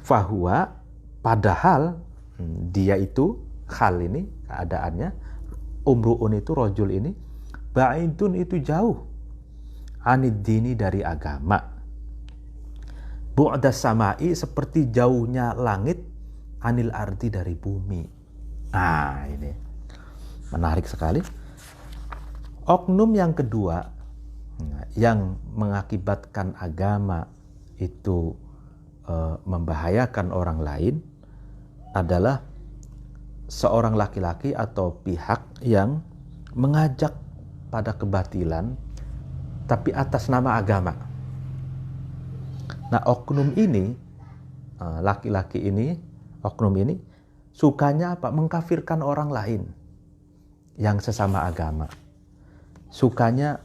Fahuwa, padahal dia itu, hal ini, keadaannya, umru'un itu, rojul ini, ba'idun, itu jauh, anid dini, dari agama, bu'das samai, seperti jauhnya langit, anil ardi, dari bumi. Nah, ini menarik sekali. Oknum yang kedua yang mengakibatkan agama itu membahayakan orang lain adalah seorang laki-laki atau pihak yang mengajak pada kebatilan tapi atas nama agama. Nah, oknum ini, laki-laki ini, oknum ini sukanya mengkafirkan orang lain yang sesama agama. Sukanya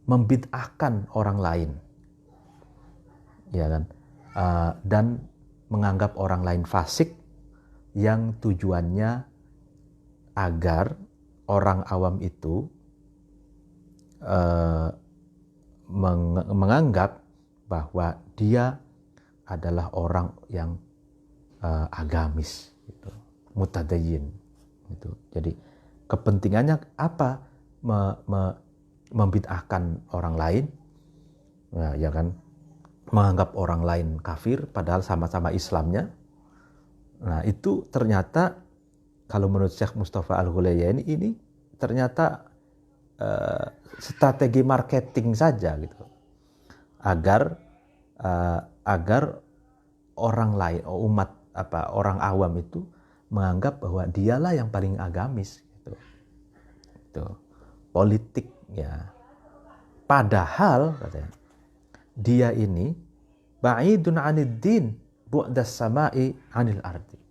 membid'ahkan orang lain, ya kan, dan menganggap orang lain fasik, yang tujuannya agar orang awam itu menganggap bahwa dia adalah orang yang agamis, gitu, mutadayyin, gitu. Jadi kepentingannya apa? Membid'ahkan orang lain, ya kan, menganggap orang lain kafir padahal sama-sama Islamnya. Nah, itu ternyata kalau menurut Syekh Mustafa Al-Ghulayyani ini ternyata strategi marketing saja gitu, agar orang lain, orang awam itu menganggap bahwa dialah yang paling agamis gitu. Itu politik, ya. Padahal katanya dia ini ba'idun 'anid din bu'das sama'i 'anil ardi.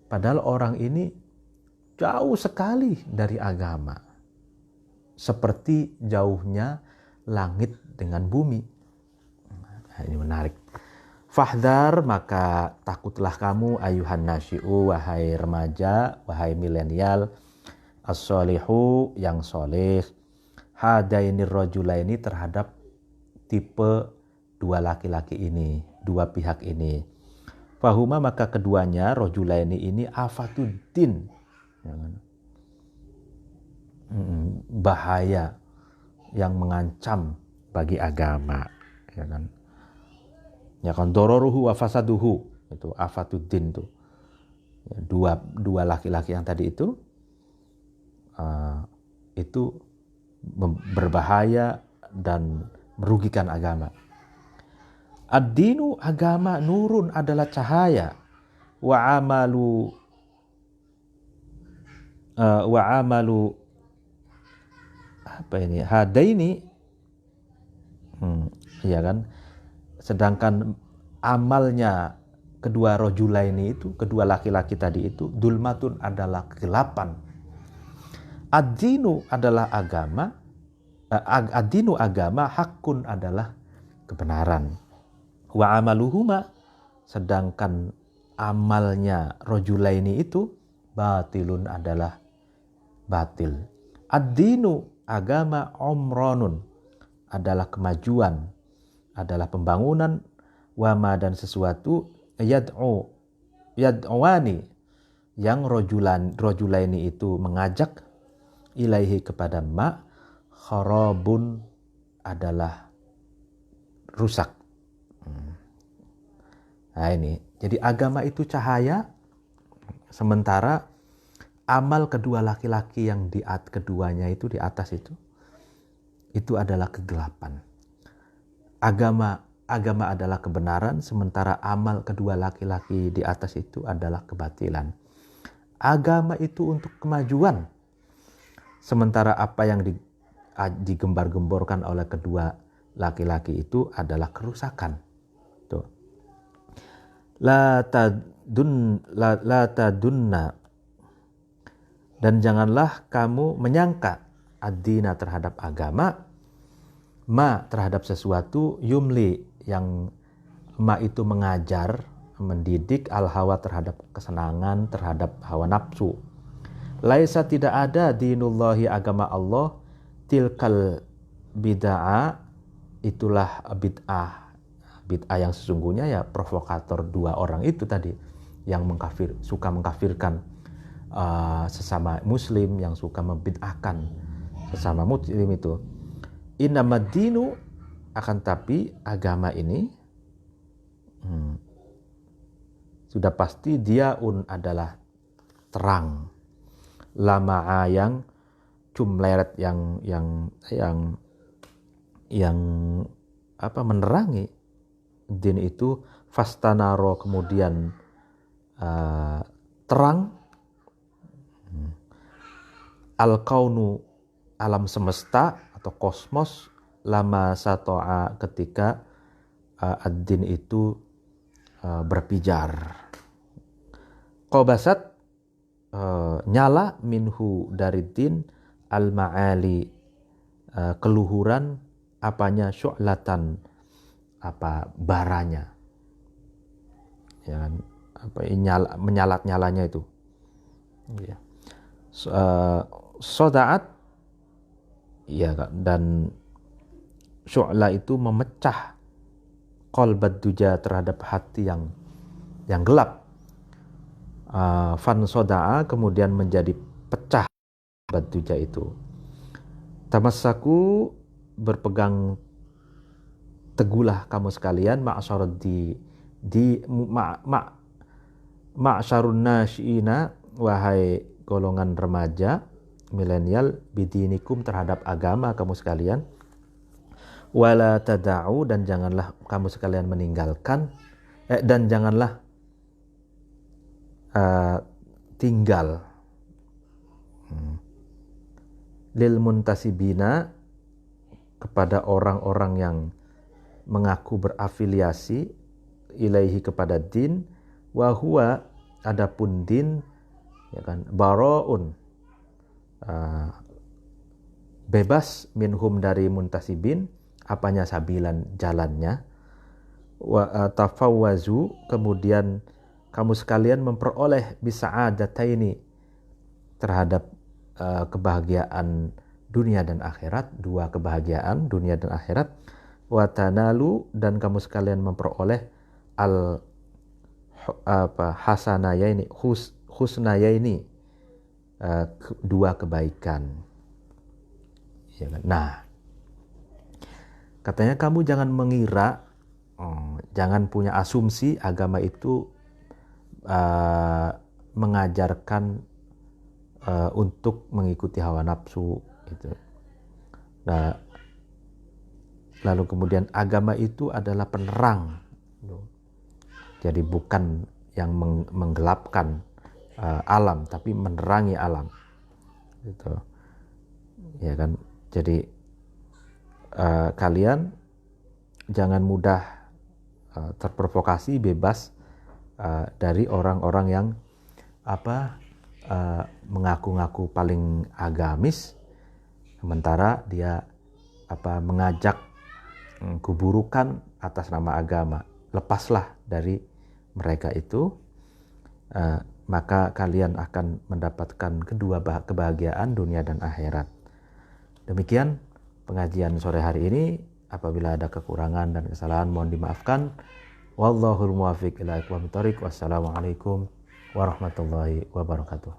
Padahal orang ini jauh sekali dari agama. seperti jauhnya langit dengan bumi. Nah, ini menarik. Fahdar, maka takutlah kamu ayuhan nasyi'u, wahai remaja, wahai milenial, as-solihu, yang soleh, hadainir rajulaini, terhadap tipe dua laki-laki ini, dua pihak ini. Fahuma, maka keduanya, rajulaini ini afatuddin, ya kan? Bahaya yang mengancam bagi agama, ya kan? Ya kan, dororuhu wa fasaduhu, itu afatuddin tuh. Ya, dua laki-laki yang tadi itu berbahaya dan merugikan agama. Ad-dinu, agama, nurun, adalah cahaya. Wa amalu apa ini? Hadaini, ya kan? Sedangkan amalnya kedua rojulaini itu, kedua laki-laki tadi itu, dulmatun, adalah kegelapan. Ad-dinu adalah agama, ad-dinu agama, hakun adalah kebenaran. Wa amaluhuma, sedangkan amalnya rojulaini itu, batilun, adalah batil. Ad-dinu agama, umronun, adalah kemajuan, adalah pembangunan. Wama, dan sesuatu, yad'uwani, yang rojulaini itu mengajak, ilaihi, kepada ma, kharabun, adalah rusak. Nah ini, jadi agama itu cahaya, sementara amal kedua laki-laki yang keduanya itu di atas itu adalah kegelapan. Agama adalah kebenaran, sementara amal kedua laki-laki di atas itu adalah kebatilan. Agama itu untuk kemajuan, sementara apa yang digembar-gemborkan oleh kedua laki-laki itu adalah kerusakan. Tuh. La tadunna, dan janganlah kamu menyangka, ad-dina, terhadap agama, ma, terhadap sesuatu, yumli, yang ma itu mengajar, mendidik, al-hawa, terhadap kesenangan, terhadap hawa nafsu. Laisa, tidak ada, dinullahi, agama Allah, tilkal bid'ah, itulah bid'ah yang sesungguhnya, ya provokator dua orang itu tadi, yang suka mengkafirkan sesama muslim, yang suka membid'ahkan sesama muslim itu. Innamadinu, akan tapi agama ini sudah pasti diaun, adalah terang, lama'a, yang cumleret, yang menerangi. Din itu fastanaro, kemudian terang. Al-kaunu, alam semesta atau kosmos, lama sato'a, ketika ad-din itu berpijar. Qobasat, nyala, minhu, dari din, al-ma'ali, keluhuran, apanya, syu'latan, baranya, ya, menyalat-nyalanya itu, ya. Soda'at, ya, dan syu'la itu memecah, qalbad duja, terhadap hati yang gelap. Fan soda'a, kemudian menjadi pecah qalbad duja itu. Tamassaku, berpegang teguhlah kamu sekalian, ma'syarun nasyiina, wahai golongan remaja, milenial, bidinikum, terhadap agama kamu sekalian. Wala tada'u, dan janganlah kamu sekalian meninggalkan, dan janganlah tinggal, lil muntasibina, kepada orang-orang yang mengaku berafiliasi, ilaihi, kepada din, wa huwa, adapun din, ya kan, baro'un, bebas minhum dari muntasibin, apanya sabilan jalannya, wa tafawwazu, kemudian kamu sekalian memperoleh bisa'adataini terhadap kebahagiaan dunia dan akhirat, dua kebahagiaan dunia dan akhirat, wa tanalu, dan kamu sekalian memperoleh al hasanayaini, husnayaini, dua kebaikan. Ya kan? Nah, katanya kamu jangan mengira, jangan punya asumsi agama itu mengajarkan untuk mengikuti hawa nafsu gitu. Nah, lalu kemudian agama itu adalah penerang, jadi bukan yang menggelapkan alam, tapi menerangi alam, gitu, ya kan? Jadi kalian jangan mudah terprovokasi, bebas dari orang-orang yang mengaku-ngaku paling agamis, sementara dia mengajak keburukan atas nama agama. Lepaslah dari mereka itu, maka kalian akan mendapatkan kedua kebahagiaan dunia dan akhirat. Demikian pengajian sore hari ini. Apabila ada kekurangan dan kesalahan mohon dimaafkan. Wallahul muwaffiq ila aqwamit thoriq. Wassalamualaikum warahmatullahi wabarakatuh.